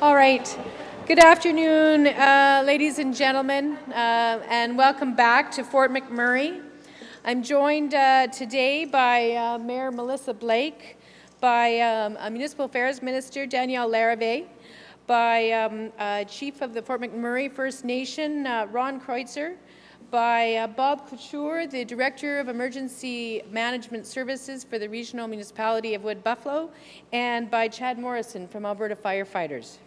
All right. Good afternoon, ladies and gentlemen, and welcome back to Fort McMurray. I'm joined today by Mayor Melissa Blake, by Municipal Affairs Minister Danielle Larrivee, by Chief of the Fort McMurray First Nation, Ron Kreutzer, by Bob Couture, the Director of Emergency Management Services for the Regional Municipality of Wood Buffalo, and by Chad Morrison from Alberta Firefighters.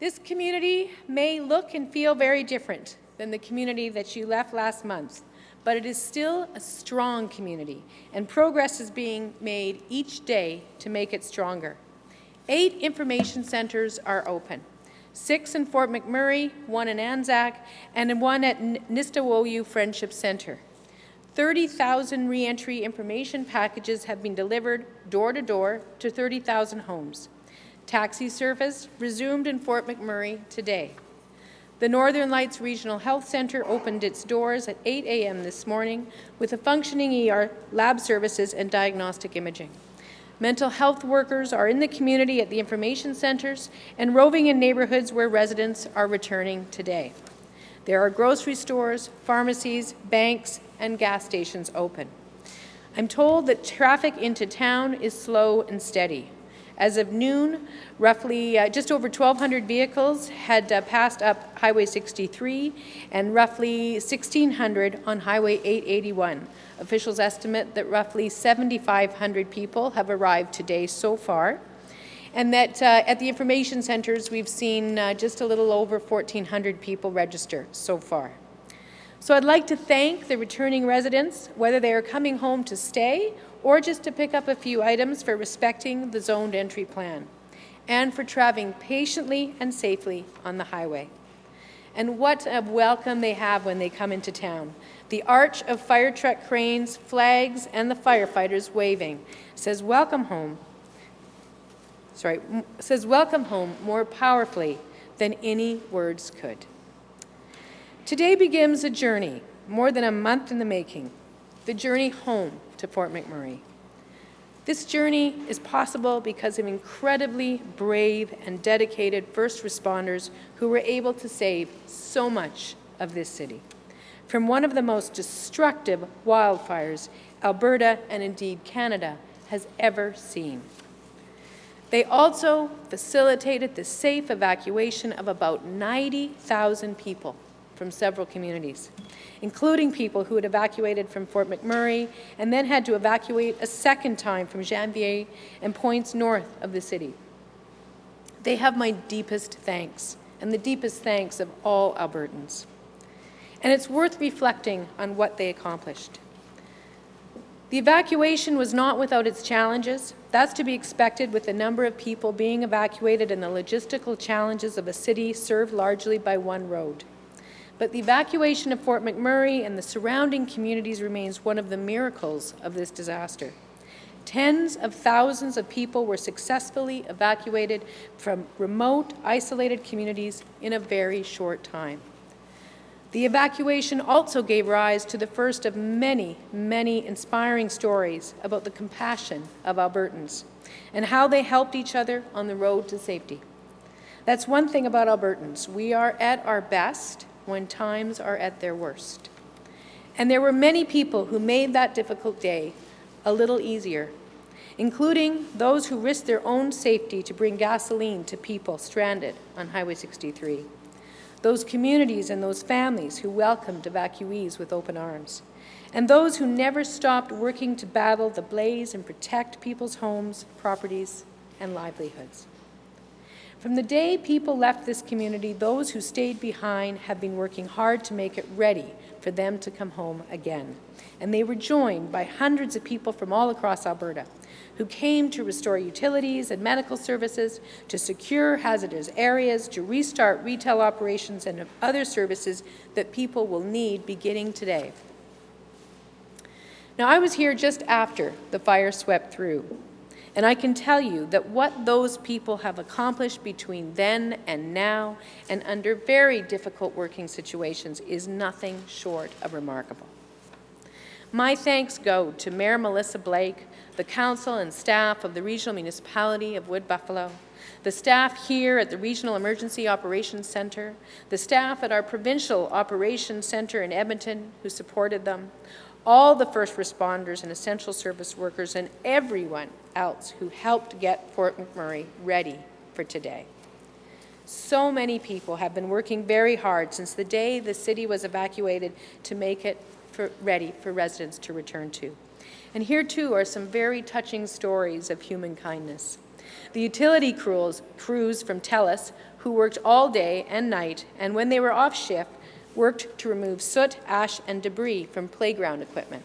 This community may look and feel very different than the community that you left last month, but it is still a strong community, and progress is being made each day to make it stronger. 8 information centres are open. 6 in Fort McMurray, 1 in Anzac, and 1 at Nistawoyu Friendship Centre. 30,000 re-entry information packages have been delivered door-to-door to 30,000 homes. Taxi service resumed in Fort McMurray today. The Northern Lights Regional Health Centre opened its doors at 8 a.m. this morning with a functioning ER, lab services, and diagnostic imaging. Mental health workers are in the community at the information centres and roving in neighbourhoods where residents are returning today. There are grocery stores, pharmacies, banks, and gas stations open. I'm told that traffic into town is slow and steady. As of noon, roughly just over 1,200 vehicles had passed up Highway 63 and roughly 1,600 on Highway 881. Officials estimate that roughly 7,500 people have arrived today so far, and that at the information centres we've seen just a little over 1,400 people register so far. So I'd like to thank the returning residents, whether they are coming home to stay or just to pick up a few items, for respecting the zoned entry plan and for traveling patiently and safely on the highway. And what a welcome they have when they come into town. The arch of fire truck cranes, flags, and the firefighters waving says welcome home. Says welcome home more powerfully than any words could. Today begins a journey, more than a month in the making, the journey home to Fort McMurray. This journey is possible because of incredibly brave and dedicated first responders who were able to save so much of this city from one of the most destructive wildfires Alberta, and indeed Canada, has ever seen. They also facilitated the safe evacuation of about 90,000 people from several communities, including people who had evacuated from Fort McMurray and then had to evacuate a second time from Janvier and points north of the city. They have my deepest thanks, and the deepest thanks of all Albertans. And it's worth reflecting on what they accomplished. The evacuation was not without its challenges. That's to be expected with the number of people being evacuated and the logistical challenges of a city served largely by one road. But the evacuation of Fort McMurray and the surrounding communities remains one of the miracles of this disaster. Tens of thousands of people were successfully evacuated from remote, isolated communities in a very short time. The evacuation also gave rise to the first of many, many inspiring stories about the compassion of Albertans and how they helped each other on the road to safety. That's one thing about Albertans. We are at our best when times are at their worst. And there were many people who made that difficult day a little easier, including those who risked their own safety to bring gasoline to people stranded on Highway 63. Those communities and those families who welcomed evacuees with open arms. And those who never stopped working to battle the blaze and protect people's homes, properties, and livelihoods. From the day people left this community, those who stayed behind have been working hard to make it ready for them to come home again. And they were joined by hundreds of people from all across Alberta who came to restore utilities and medical services, to secure hazardous areas, to restart retail operations and other services that people will need beginning today. Now, I was here just after the fire swept through. And I can tell you that what those people have accomplished between then and now, and under very difficult working situations, is nothing short of remarkable. My thanks go to Mayor Melissa Blake, the council and staff of the Regional Municipality of Wood Buffalo, the staff here at the Regional Emergency Operations Center, the staff at our Provincial Operations Center in Edmonton who supported them, all the first responders and essential service workers, and everyone else who helped get Fort McMurray ready for today. So many people have been working very hard since the day the city was evacuated to make it ready for residents to return to. And here too are some very touching stories of human kindness. The utility crews from TELUS, who worked all day and night, and when they were off shift, worked to remove soot, ash, and debris from playground equipment.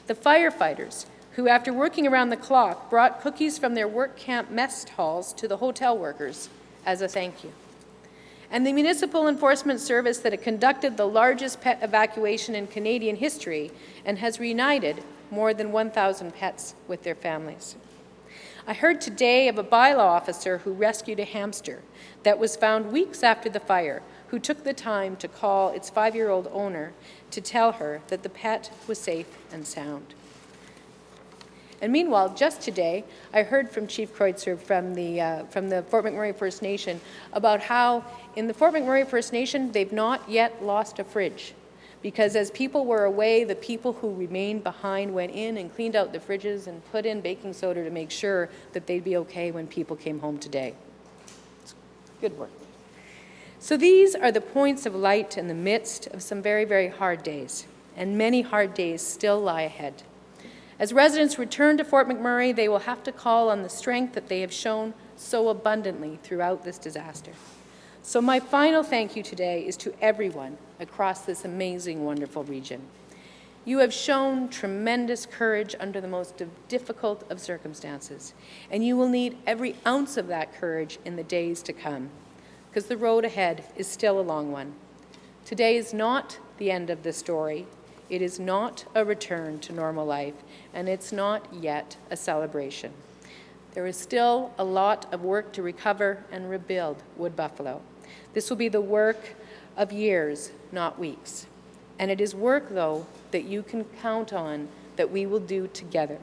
The firefighters, who after working around the clock, brought cookies from their work camp mess halls to the hotel workers as a thank you. And the municipal enforcement service that had conducted the largest pet evacuation in Canadian history and has reunited more than 1,000 pets with their families. I heard today of a bylaw officer who rescued a hamster that was found weeks after the fire, who took the time to call its 5-year-old owner to tell her that the pet was safe and sound. And meanwhile, just today, I heard from Chief Kreutzer from the Fort McMurray First Nation about how in the Fort McMurray First Nation, they've not yet lost a fridge. Because as people were away, the people who remained behind went in and cleaned out the fridges and put in baking soda to make sure that they'd be okay when people came home today. Good work. So these are the points of light in the midst of some very, very hard days, and many hard days still lie ahead. As residents return to Fort McMurray, they will have to call on the strength that they have shown so abundantly throughout this disaster. So my final thank you today is to everyone across this amazing, wonderful region. You have shown tremendous courage under the most difficult of circumstances, and you will need every ounce of that courage in the days to come, because the road ahead is still a long one. Today is not the end of the story. It is not a return to normal life, and it's not yet a celebration. There is still a lot of work to recover and rebuild Wood Buffalo. This will be the work of years, not weeks. And it is work, though, that you can count on that we will do together.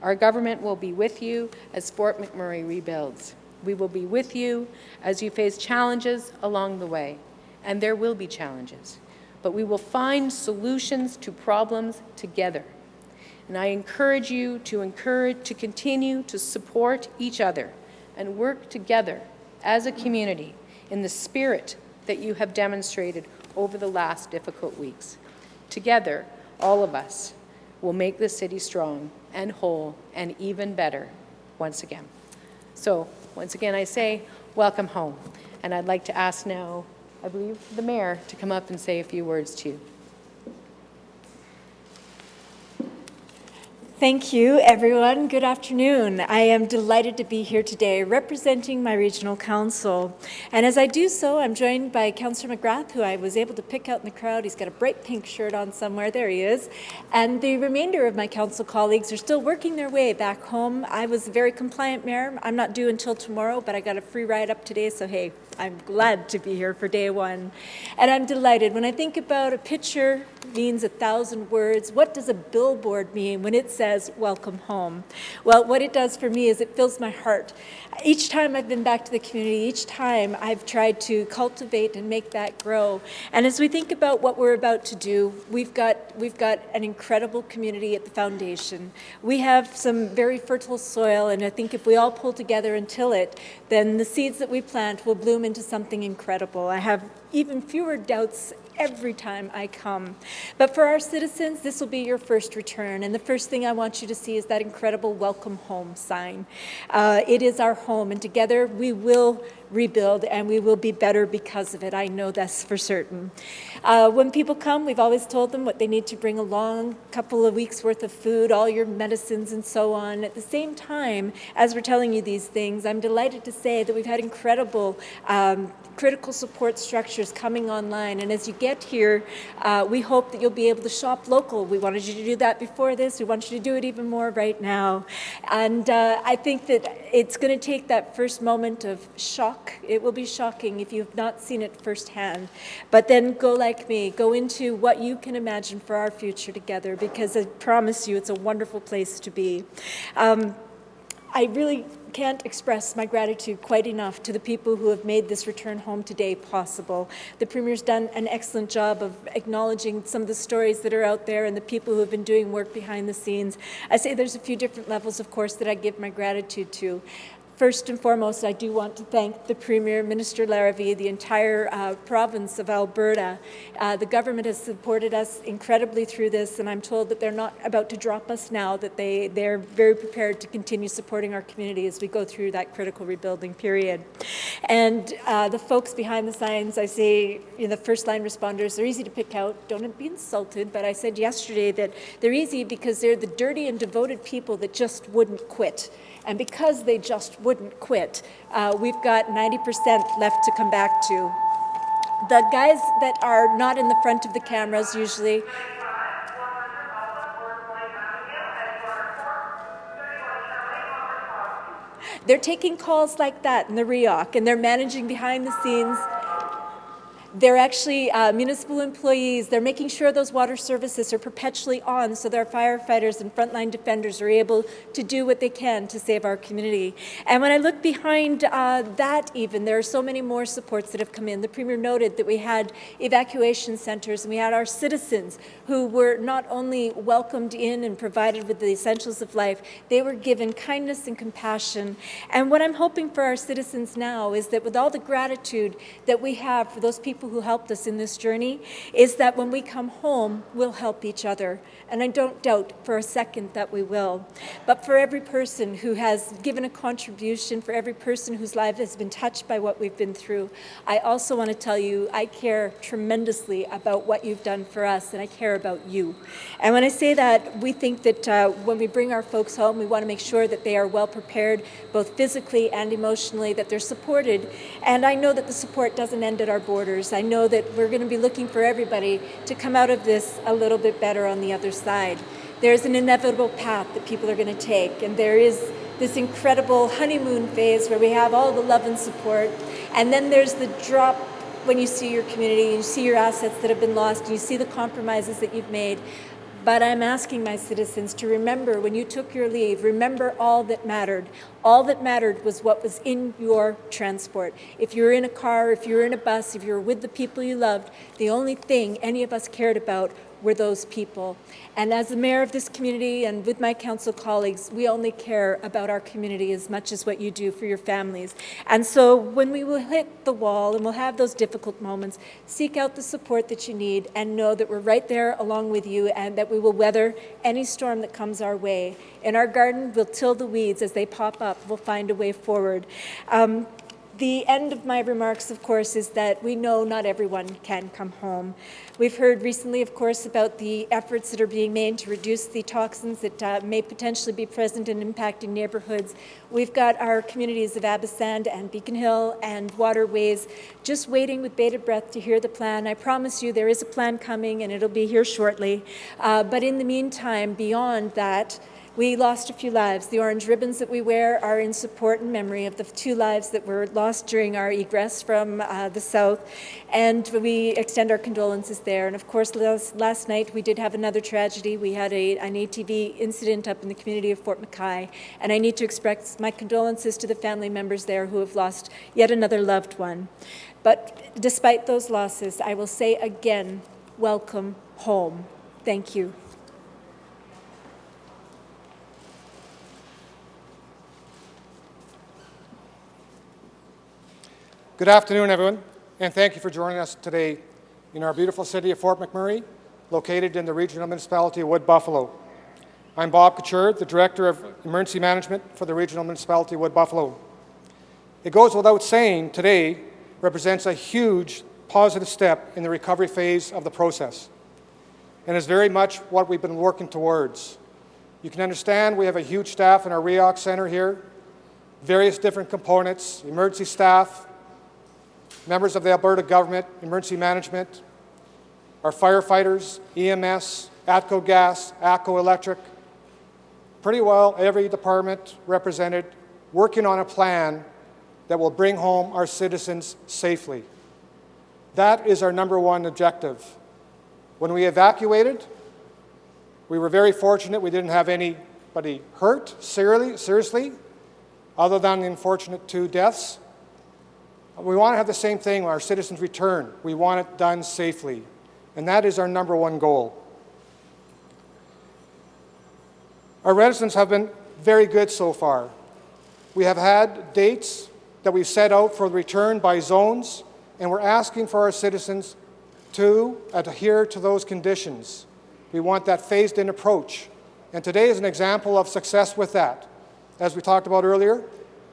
Our government will be with you as Fort McMurray rebuilds. We will be with you as you face challenges along the way, and there will be challenges. But we will find solutions to problems together. And I encourage you to continue to support each other and work together as a community in the spirit that you have demonstrated over the last difficult weeks. Together, all of us will make this city strong and whole and even better once again. So, once again, I say, welcome home. And I'd like to ask now, I believe, the mayor to come up and say a few words to you. Thank you, everyone. Good afternoon. I am delighted to be here today representing my regional council. And as I do so, I'm joined by Councillor McGrath, who I was able to pick out in the crowd. He's got a bright pink shirt on somewhere. There he is. And the remainder of my council colleagues are still working their way back home. I was a very compliant mayor. I'm not due until tomorrow, but I got a free ride up today, so hey, I'm glad to be here for day one. And I'm delighted. When I think about a picture means 1,000 words, what does a billboard mean when it says, welcome home? Well, what it does for me is it fills my heart. Each time I've been back to the community, each time I've tried to cultivate and make that grow. And as we think about what we're about to do, we've got an incredible community at the foundation. We have some very fertile soil, and I think if we all pull together and till it, then the seeds that we plant will bloom into something incredible. I have even fewer doubts every time I come. But for our citizens, this will be your first return. And the first thing I want you to see is that incredible welcome home sign. It is our home, and together we will rebuild, and we will be better because of it. I know that's for certain. When people come, we've always told them what they need to bring along, a couple of weeks worth of food, all your medicines and so on. At the same time, as we're telling you these things, I'm delighted to say that we've had incredible critical support structures coming online. And as you get here, we hope that you'll be able to shop local. We wanted you to do that before this. We want you to do it even more right now. And I think that it's going to take that first moment of shock. It will be shocking if you've not seen it firsthand. But then go like me. Go into what you can imagine for our future together, because I promise you it's a wonderful place to be. I really can't express my gratitude quite enough to the people who have made this return home today possible. The Premier's done an excellent job of acknowledging some of the stories that are out there and the people who have been doing work behind the scenes. I say there's a few different levels, of course, that I give my gratitude to. First and foremost, I do want to thank the Premier, Minister Larrabee, the entire province of Alberta. The government has supported us incredibly through this, and I'm told that they're not about to drop us now, that they're very prepared to continue supporting our community as we go through that critical rebuilding period. And the folks behind the signs, I say, the first-line responders, they're easy to pick out. Don't be insulted, but I said yesterday that they're easy because they're the dirty and devoted people that just wouldn't quit. And because they just wouldn't quit, we've got 90% left to come back to. The guys that are not in the front of the cameras usually, they're taking calls like that in the REOC, and they're managing behind the scenes. They're actually municipal employees. They're making sure those water services are perpetually on so their firefighters and frontline defenders are able to do what they can to save our community. And when I look behind that even, there are so many more supports that have come in. The Premier noted that we had evacuation centers and we had our citizens who were not only welcomed in and provided with the essentials of life, they were given kindness and compassion. And what I'm hoping for our citizens now is that with all the gratitude that we have for those people who helped us in this journey, is that when we come home, we'll help each other. And I don't doubt for a second that we will. But for every person who has given a contribution, for every person whose life has been touched by what we've been through, I also want to tell you, I care tremendously about what you've done for us, and I care about you. And when I say that, we think that when we bring our folks home, we want to make sure that they are well prepared, both physically and emotionally, that they're supported. And I know that the support doesn't end at our borders. I know that we're going to be looking for everybody to come out of this a little bit better on the other side. There's an inevitable path that people are going to take, and there is this incredible honeymoon phase where we have all the love and support, and then there's the drop when you see your community, and you see your assets that have been lost, and you see the compromises that you've made. But I'm asking my citizens to remember when you took your leave, remember all that mattered. All that mattered was what was in your transport. If you were in a car, if you were in a bus, if you were with the people you loved, the only thing any of us cared about were those people. And as the mayor of this community and with my council colleagues, we only care about our community as much as what you do for your families. And so when we will hit the wall and we'll have those difficult moments, seek out the support that you need and know that we're right there along with you and that we will weather any storm that comes our way. In our garden, we'll till the weeds as they pop up. We'll find a way forward. The end of my remarks, of course, is that we know not everyone can come home. We've heard recently, of course, about the efforts that are being made to reduce the toxins that may potentially be present and impacting neighborhoods. We've got our communities of Abasand and Beacon Hill and Waterways just waiting with bated breath to hear the plan. I promise you there is a plan coming and it'll be here shortly. But in the meantime, beyond that, we lost a few lives. The orange ribbons that we wear are in support and memory of the 2 lives that were lost during our egress from the south, and we extend our condolences there. And of course, last night we did have another tragedy. We had an ATV incident up in the community of Fort McMurray, and I need to express my condolences to the family members there who have lost yet another loved one. But despite those losses, I will say again, welcome home. Thank you. Good afternoon, everyone, and thank you for joining us today in our beautiful city of Fort McMurray, located in the regional municipality of Wood Buffalo. I'm Bob Couture, the Director of Emergency Management for the regional municipality of Wood Buffalo. It goes without saying, today represents a huge positive step in the recovery phase of the process, and is very much what we've been working towards. You can understand we have a huge staff in our REOC Centre here, various different components, emergency staff, members of the Alberta government, emergency management, our firefighters, EMS, ATCO Gas, ATCO Electric, pretty well every department represented, working on a plan that will bring home our citizens safely. That is our number one objective. When we evacuated, we were very fortunate we didn't have anybody hurt seriously. other than the unfortunate 2 deaths. We want to have the same thing when our citizens return. We want it done safely, and that is our number 1 goal. Our residents have been very good so far. We have had dates that we've set out for the return by zones, and we're asking for our citizens to adhere to those conditions. We want that phased-in approach, and today is an example of success with that. As we talked about earlier,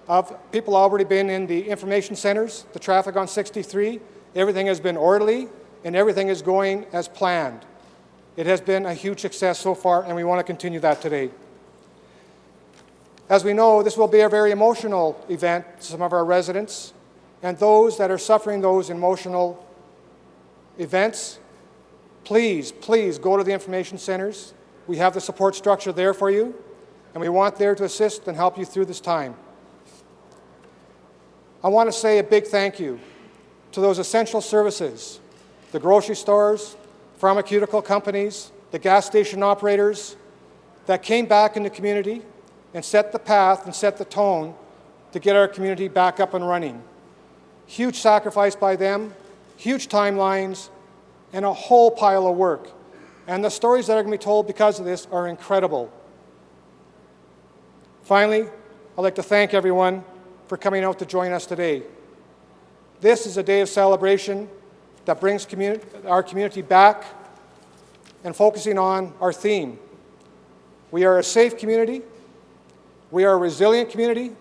of people already been in the information centers, the traffic on 63, everything has been orderly, and everything is going as planned. It has been a huge success so far, and we want to continue that today. As we know, this will be a very emotional event to some of our residents, and those that are suffering those emotional events, please, please go to the information centers. We have the support structure there for you, and we want there to assist and help you through this time. I want to say a big thank you to those essential services, the grocery stores, pharmaceutical companies, the gas station operators that came back in the community and set the path and set the tone to get our community back up and running. Huge sacrifice by them, huge timelines, and a whole pile of work. And the stories that are going to be told because of this are incredible. Finally, I'd like to thank everyone for coming out to join us today. This is a day of celebration that brings our community back and focusing on our theme. We are a safe community. We are a resilient community,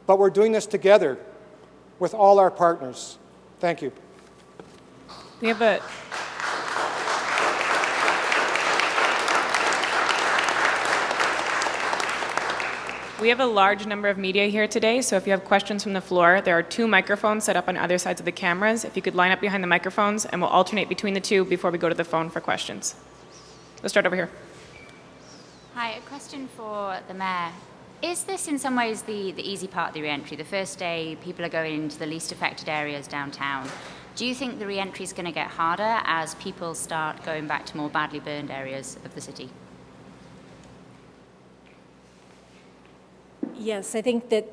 but we're doing this together with all our partners. Thank you. We have a large number of media here today, so if you have questions from the floor, there are 2 microphones set up on either sides of the cameras. If you could line up behind the microphones, and we'll alternate between the 2 before we go to the phone for questions. Let's start over here. Hi, a question for the Mayor. Is this in some ways the easy part of the re-entry? The first day, people are going into the least affected areas downtown. Do you think the re-entry is going to get harder as people start going back to more badly burned areas of the city? Yes, I think that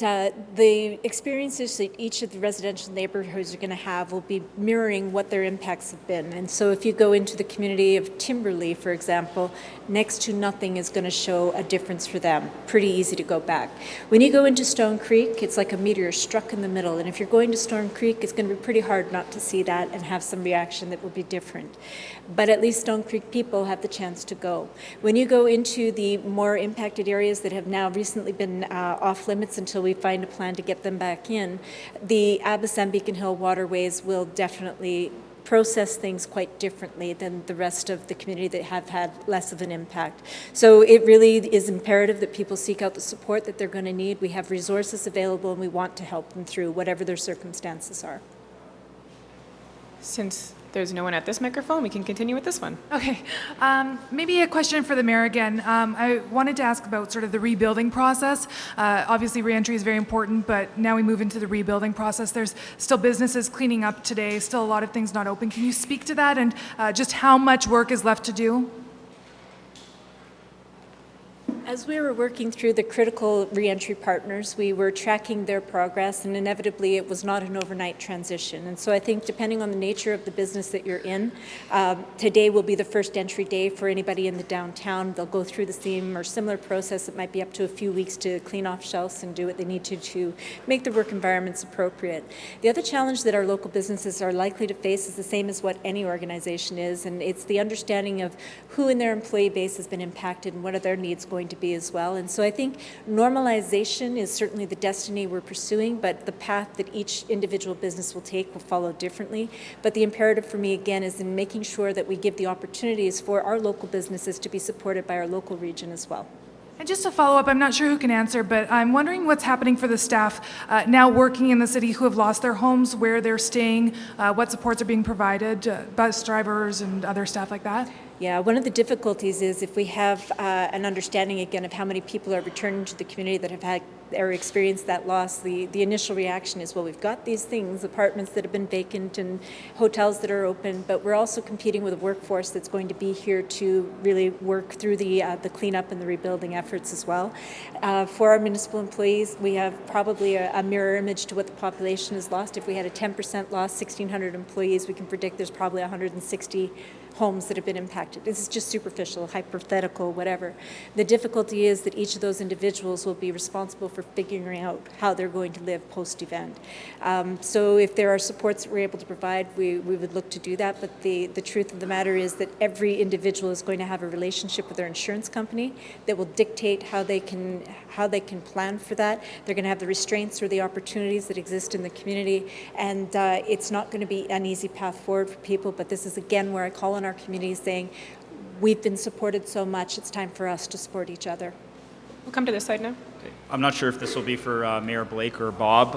the experiences that each of the residential neighborhoods are going to have will be mirroring what their impacts have been. And so if you go into the community of Timberlea, for example, next to nothing is going to show a difference for them. Pretty easy to go back. When you go into Stone Creek, it's like a meteor struck in the middle. And if you're going to Stone Creek, it's going to be pretty hard not to see that and have some reaction that will be different. But at least Stone Creek people have the chance to go. When you go into the more impacted areas that have now recently been off limits until we find a plan to get them back in, the Abbas and Beacon Hill waterways will definitely process things quite differently than the rest of the community that have had less of an impact. So it really is imperative that people seek out the support that they're going to need. We have resources available and we want to help them through whatever their circumstances are. Since there's no one at this microphone, we can continue with this one. Okay, maybe a question for the mayor again. I wanted to ask about sort of the rebuilding process. Obviously, reentry is very important, but now we move into the rebuilding process. There's still businesses cleaning up today, still a lot of things not open. Can you speak to that and just how much work is left to do? As we were working through the critical reentry partners, we were tracking their progress, and inevitably it was not an overnight transition. And so I think depending on the nature of the business that you're in, today will be the first entry day for anybody in the downtown. They'll go through the same or similar process. It might be up to a few weeks to clean off shelves and do what they need to make the work environments appropriate. The other challenge that our local businesses are likely to face is the same as what any organization is, and it's the understanding of who in their employee base has been impacted and what are their needs going to be as well. And so I think normalization is certainly the destiny we're pursuing, but the path that each individual business will take will follow differently. But the imperative for me, again, is in making sure that we give the opportunities for our local businesses to be supported by our local region as well. And just to follow up, I'm not sure who can answer, but I'm wondering what's happening for the staff now working in the city who have lost their homes, where they're staying, what supports are being provided, bus drivers and other staff like that? Yeah, one of the difficulties is if we have an understanding again of how many people are returning to the community that have had or experience that loss, the initial reaction is, well, we've got these things, apartments that have been vacant and hotels that are open, but we're also competing with a workforce that's going to be here to really work through the cleanup and the rebuilding efforts as well. For our municipal employees, we have probably a mirror image to what the population has lost. If we had a 10% loss, 1,600 employees, we can predict there's probably 160 homes that have been impacted. This is just superficial, hypothetical, whatever. The difficulty is that each of those individuals will be responsible for figuring out how they're going to live post-event. So if there are supports that we're able to provide, we would look to do that, but the truth of the matter is that every individual is going to have a relationship with their insurance company that will dictate how they can plan for that. They're going to have the restraints or the opportunities that exist in the community, and it's not going to be an easy path forward for people, but this is again where I call on our community saying, we've been supported so much, it's time for us to support each other. We'll come to this side now. Okay. I'm not sure if this will be for Mayor Blake or Bob,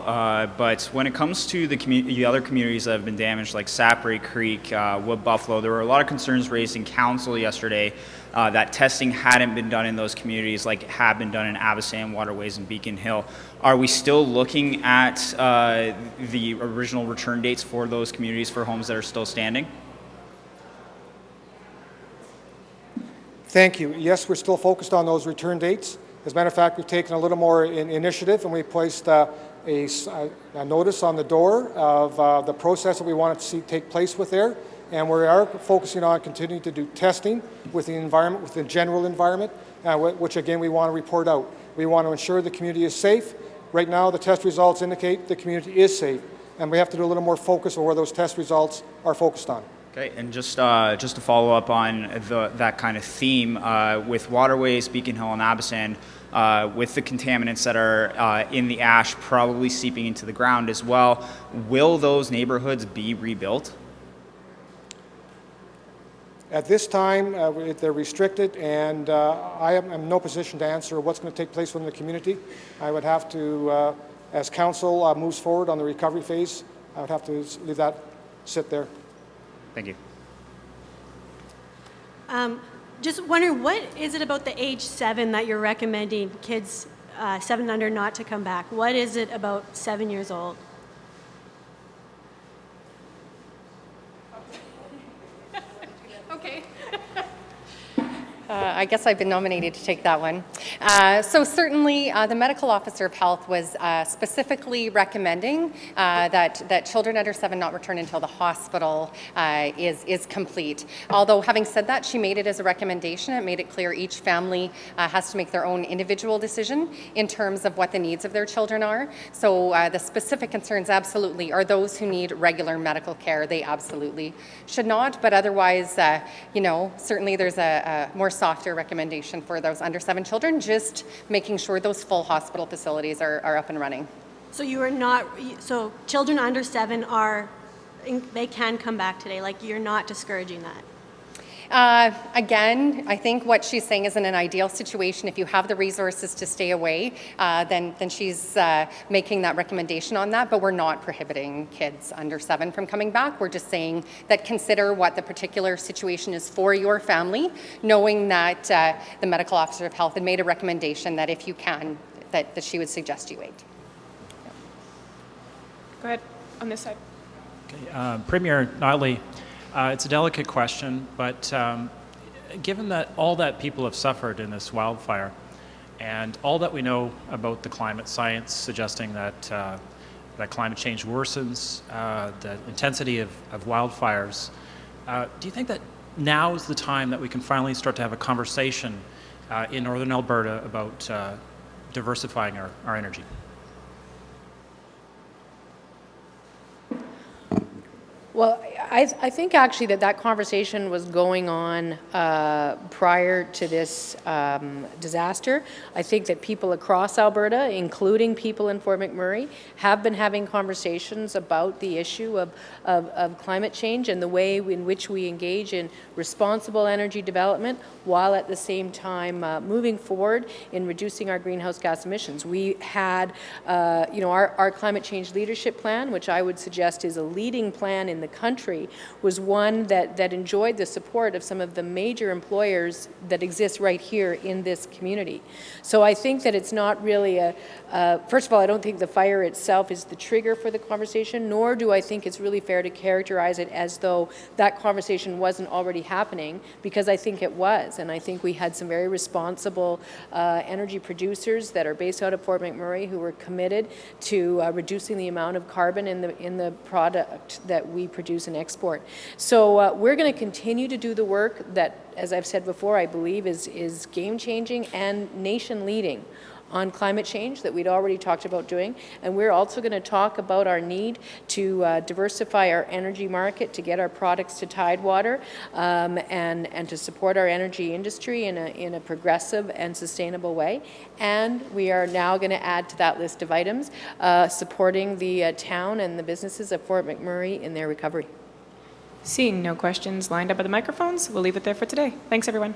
but when it comes to the other communities that have been damaged, like Sapre Creek, Wood Buffalo, there were a lot of concerns raised in council yesterday that testing hadn't been done in those communities like it had been done in Abbotsford, Waterways, and Beacon Hill. Are we still looking at the original return dates for those communities for homes that are still standing? Thank you. Yes, we're still focused on those return dates. As a matter of fact, we've taken a little more initiative, and we placed a notice on the door of the process that we wanted to see take place with there. And we are focusing on continuing to do testing with the environment, with the general environment, which again we want to report out. We want to ensure the community is safe. Right now, the test results indicate the community is safe, and we have to do a little more focus on where those test results are focused on. Okay, and just to follow up on that kind of theme, with Waterways, Beacon Hill, and Abbotsford, with the contaminants that are in the ash probably seeping into the ground as well, will those neighborhoods be rebuilt? At this time, they're restricted, and I am in no position to answer what's going to take place within the community. I would have to, as council moves forward on the recovery phase, I would have to leave that sit there. Thank you. Just wondering, what is it about the age 7 that you're recommending kids 7 and under not to come back? What is it about 7 years old? Okay. I guess I've been nominated to take that one. So certainly the medical officer of health was specifically recommending that children under 7 not return until the hospital is complete. Although having said that, she made it as a recommendation. It made it clear each family has to make their own individual decision in terms of what the needs of their children are. So the specific concerns absolutely are those who need regular medical care. They absolutely should not, but otherwise, certainly there's a more softer recommendation for those under 7 children, just making sure those full hospital facilities are up and running. So you are not, so children under 7 they can come back today, like you're not discouraging that? Again, I think what she's saying is in an ideal situation, if you have the resources to stay away, then she's making that recommendation on that, but we're not prohibiting kids under 7 from coming back. We're just saying that consider what the particular situation is for your family, knowing that the medical officer of health had made a recommendation that if you can, that she would suggest you wait. Yeah. Go ahead, on this side. Okay, Premier Notley, it's a delicate question, but given that all that people have suffered in this wildfire and all that we know about the climate science suggesting that that climate change worsens the intensity of wildfires, do you think that now is the time that we can finally start to have a conversation in Northern Alberta about diversifying our energy? Well, I think actually that conversation was going on prior to this disaster. I think that people across Alberta, including people in Fort McMurray, have been having conversations about the issue of climate change and the way in which we engage in responsible energy development while at the same time moving forward in reducing our greenhouse gas emissions. We had, our climate change leadership plan, which I would suggest is a leading plan in the country McMurray was one that enjoyed the support of some of the major employers that exist right here in this community. So I think that it's not really first of all, I don't think the fire itself is the trigger for the conversation, nor do I think it's really fair to characterize it as though that conversation wasn't already happening, because I think it was. And I think we had some very responsible energy producers that are based out of Fort McMurray who were committed to reducing the amount of carbon in the product that we produce and export. So we're going to continue to do the work that, as I've said before, I believe is game-changing and nation-leading on climate change that we'd already talked about doing. And we're also going to talk about our need to diversify our energy market to get our products to Tidewater and to support our energy industry in a progressive and sustainable way. And we are now going to add to that list of items supporting the town and the businesses of Fort McMurray in their recovery. Seeing no questions lined up at the microphones, we'll leave it there for today. Thanks, everyone.